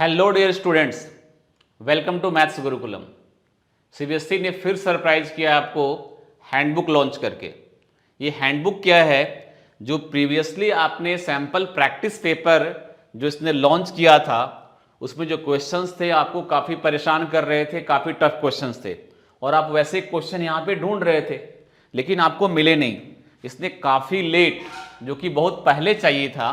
Hello dear students, welcome to maths Gurukulam. CBSE ने फिर surprise किया आपको हैंडबुक लॉन्च करके। ये हैंडबुक क्या है? जो प्रीवियसली आपने सैंपल प्रैक्टिस पेपर जो इसने लॉन्च किया था, उसमें जो क्वेश्चंस थे आपको काफ़ी परेशान कर रहे थे, काफ़ी टफ क्वेश्चंस थे और आप वैसे क्वेश्चन यहाँ पे ढूंढ रहे थे लेकिन आपको मिले नहीं। इसने काफ़ी लेट, जो कि बहुत पहले चाहिए था,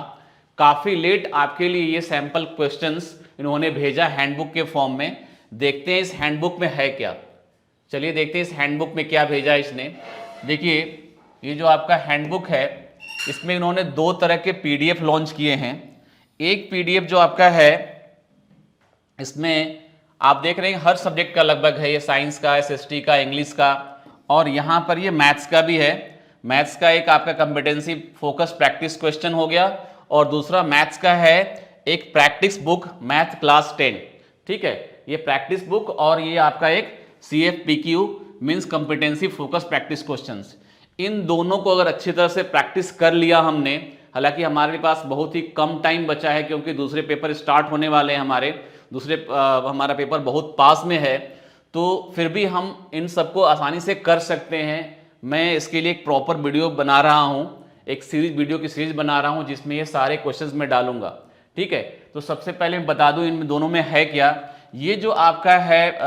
काफ़ी लेट आपके लिए ये सैंपल क्वेश्चंस इन्होंने भेजा हैंडबुक के फॉर्म में। देखते हैं इस हैंडबुक में है क्या। चलिए देखते हैं इस हैंडबुक में क्या भेजा है इसने। देखिए, ये जो आपका हैंडबुक है, इसमें इन्होंने दो तरह के पीडीएफ लॉन्च किए हैं। एक पीडीएफ जो आपका है, इसमें आप देख रहे हैं हर सब्जेक्ट का लगभग है। ये साइंस का, एसएसटी का, इंग्लिश का और यहाँ पर ये मैथ्स का भी है। मैथ्स का एक आपका कॉम्पिटेंसी फोकस प्रैक्टिस क्वेश्चन हो गया और दूसरा मैथ्स का है एक प्रैक्टिस बुक मैथ क्लास 10। ठीक है, ये प्रैक्टिस बुक और ये आपका एक CFPQ means competency focus practice questions. इन दोनों को अगर अच्छी तरह से प्रैक्टिस कर लिया हमने, हालांकि हमारे पास बहुत ही कम टाइम बचा है क्योंकि दूसरे पेपर स्टार्ट होने वाले हैं हमारे, हमारा पेपर बहुत पास में है, तो फिर भी हम इन सबको आसानी से कर सकते हैं। मैं इसके लिए एक प्रॉपर वीडियो बना रहा हूँ, एक वीडियो की सीरीज बना रहा हूँ जिसमें ये सारे क्वेश्चंस मैं डालूंगा। ठीक है, तो सबसे पहले मैं बता दूं इन दोनों में है क्या। ये जो आपका है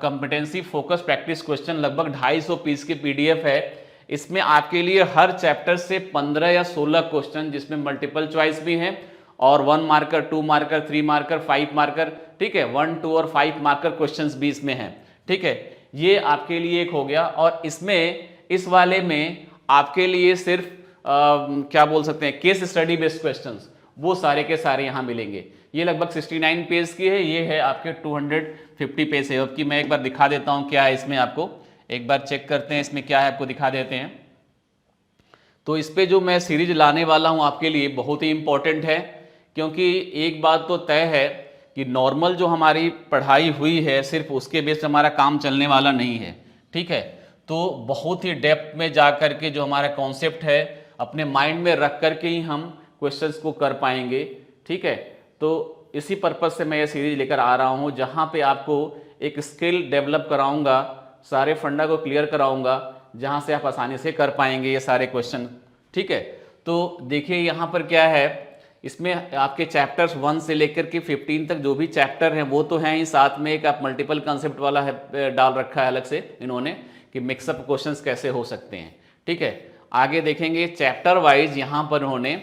कॉम्पिटेंसी फोकस प्रैक्टिस क्वेश्चन लगभग 250 पीस के पीडीएफ है। इसमें आपके लिए हर चैप्टर से 15 या 16 क्वेश्चन, जिसमें मल्टीपल चॉइस भी हैं और 1 मार्कर, 2 मार्कर, 3 मार्कर, 5 मार्कर, ठीक है, 1, 2 और 5 मार्कर क्वेश्चंस भी इसमें हैं। ठीक है, ये आपके लिए एक हो गया। और इसमें, इस वाले में आपके लिए सिर्फ क्या बोल सकते हैं, केस स्टडी बेस्ड क्वेश्चंस, वो सारे के सारे यहाँ मिलेंगे। ये लगभग 69 पेज की है, ये है आपके 250 पेज है। अब की मैं एक बार दिखा देता हूँ क्या है इसमें, आपको एक बार चेक करते हैं इसमें क्या है, आपको दिखा देते हैं। तो इस पे जो मैं सीरीज लाने वाला हूँ आपके लिए बहुत ही इंपॉर्टेंट है, क्योंकि एक बात तो तय है कि नॉर्मल जो हमारी पढ़ाई हुई है सिर्फ उसके बेस हमारा काम चलने वाला नहीं है। ठीक है, तो बहुत ही डेप्थ में जा करके जो हमारा कॉन्सेप्ट है अपने माइंड में रख करके ही हम क्वेश्चंस को कर पाएंगे। ठीक है, तो इसी पर्पज से मैं ये सीरीज लेकर आ रहा हूँ, जहाँ पे आपको एक स्किल डेवलप कराऊंगा, सारे फंडा को क्लियर कराऊंगा, जहाँ से आप आसानी से कर पाएंगे ये सारे क्वेश्चन। ठीक है, तो देखिए यहाँ पर क्या है, इसमें आपके चैप्टर्स 1 से लेकर के 15 तक जो भी चैप्टर हैं वो तो हैं ही, साथ में एक आप मल्टीपल कंसेप्ट वाला है डाल रखा है अलग से इन्होंने कि मिक्सअप क्वेश्चंस कैसे हो सकते हैं। ठीक है, आगे देखेंगे चैप्टर वाइज यहाँ पर उन्होंने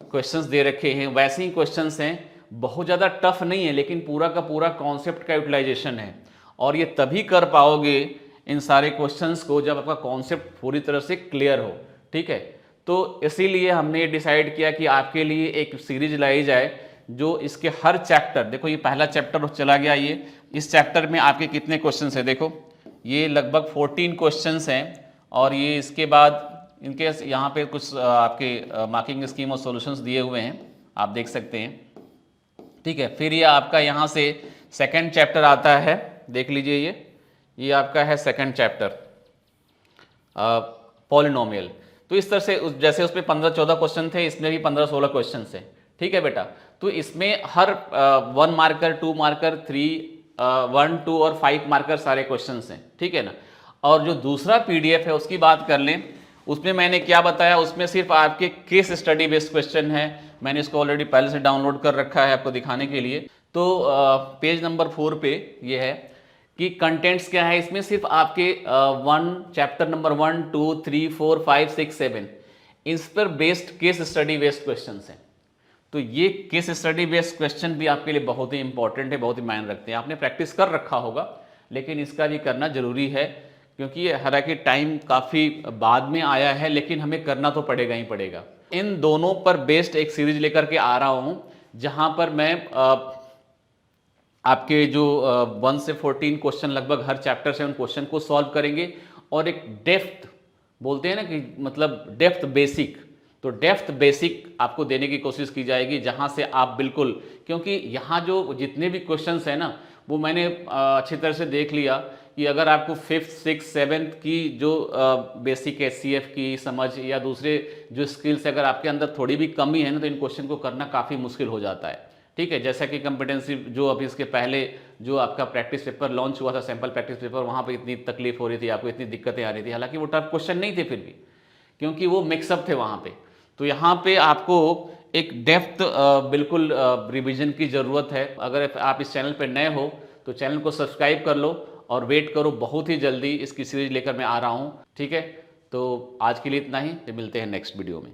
क्वेश्चंस दे रखे हैं। वैसे ही क्वेश्चंस हैं, बहुत ज़्यादा टफ नहीं है, लेकिन पूरा का पूरा कॉन्सेप्ट का यूटिलाइजेशन है और ये तभी कर पाओगे इन सारे क्वेश्चंस को जब आपका कॉन्सेप्ट पूरी तरह से क्लियर हो। ठीक है, तो इसीलिए हमने डिसाइड किया कि आपके लिए एक सीरीज लाई जाए जो इसके हर चैप्टर, देखो ये पहला चैप्टर चला गया, ये इस चैप्टर में आपके कितने क्वेश्चंस हैं, देखो ये लगभग 14 क्वेश्चंस हैं और ये इसके बाद इनके यहाँ पे कुछ आपके मार्किंग स्कीम और सॉल्यूशंस दिए हुए हैं, आप देख सकते हैं। ठीक है, फिर ये आपका यहाँ से सेकंड चैप्टर आता है, देख लीजिए ये आपका है सेकंड चैप्टर पॉलिनोमियल। तो इस तरह से जैसे उसमें 15-14 क्वेश्चन थे, इसमें भी 15-16 क्वेश्चन हैं। ठीक है बेटा, तो इसमें हर 1 मार्कर, 2 मार्कर, 1, 2 और 5 मार्कर सारे क्वेश्चन हैं। ठीक है ना। और जो दूसरा पीडीएफ है उसकी बात कर लें, उसमें मैंने क्या बताया, उसमें सिर्फ आपके केस स्टडी बेस्ड क्वेश्चन है। मैंने इसको ऑलरेडी पहले से डाउनलोड कर रखा है आपको दिखाने के लिए। तो पेज नंबर 4 पे ये है कि कंटेंट्स क्या है इसमें, सिर्फ आपके चैप्टर नंबर 1, 2, 3, 4, 5, 6, 7 इस पर based case study based question हैं। तो ये केस स्टडी बेस्ड क्वेश्चन भी आपके लिए बहुत ही इंपॉर्टेंट है, बहुत ही मायने रखते हैं। आपने प्रैक्टिस कर रखा होगा लेकिन इसका भी करना जरूरी है, क्योंकि ये हालांकि टाइम काफ़ी बाद में आया है लेकिन हमें करना तो पड़ेगा ही पड़ेगा। इन दोनों पर बेस्ड एक सीरीज लेकर के आ रहा हूँ, जहाँ पर मैं आपके जो 1 से 14 क्वेश्चन लगभग हर चैप्टर से उन क्वेश्चन को सॉल्व करेंगे और एक डेप्थ बोलते हैं ना कि मतलब डेप्थ बेसिक, तो डेप्थ बेसिक आपको देने की कोशिश की जाएगी, जहाँ से आप बिल्कुल, क्योंकि यहाँ जो जितने भी क्वेश्चंस हैं ना वो मैंने अच्छी तरह से देख लिया कि अगर आपको 5th, 6th, 7th की जो बेसिक SCF की समझ या दूसरे जो स्किल्स अगर आपके अंदर थोड़ी भी कमी है ना, तो इन क्वेश्चन को करना काफ़ी मुश्किल हो जाता है। ठीक है, जैसा कि कंपिटेंसी जो अभी इसके पहले जो आपका प्रैक्टिस पेपर लॉन्च हुआ था, सैम्पल प्रैक्टिस पेपर, वहाँ पे इतनी तकलीफ हो रही थी, आपको इतनी दिक्कतें आ रही थी, हालांकि वो टफ क्वेश्चन नहीं थे फिर भी, क्योंकि वो मिक्सअप थे वहाँ पे। तो यहाँ पे आपको एक डेप्थ बिल्कुल रिवीजन की ज़रूरत है। अगर आप इस चैनल पर नए हो तो चैनल को सब्सक्राइब कर लो और वेट करो, बहुत ही जल्दी इसकी सीरीज लेकर मैं आ रहा हूँ। ठीक है, तो आज के लिए इतना ही, फिर मिलते हैं नेक्स्ट वीडियो में।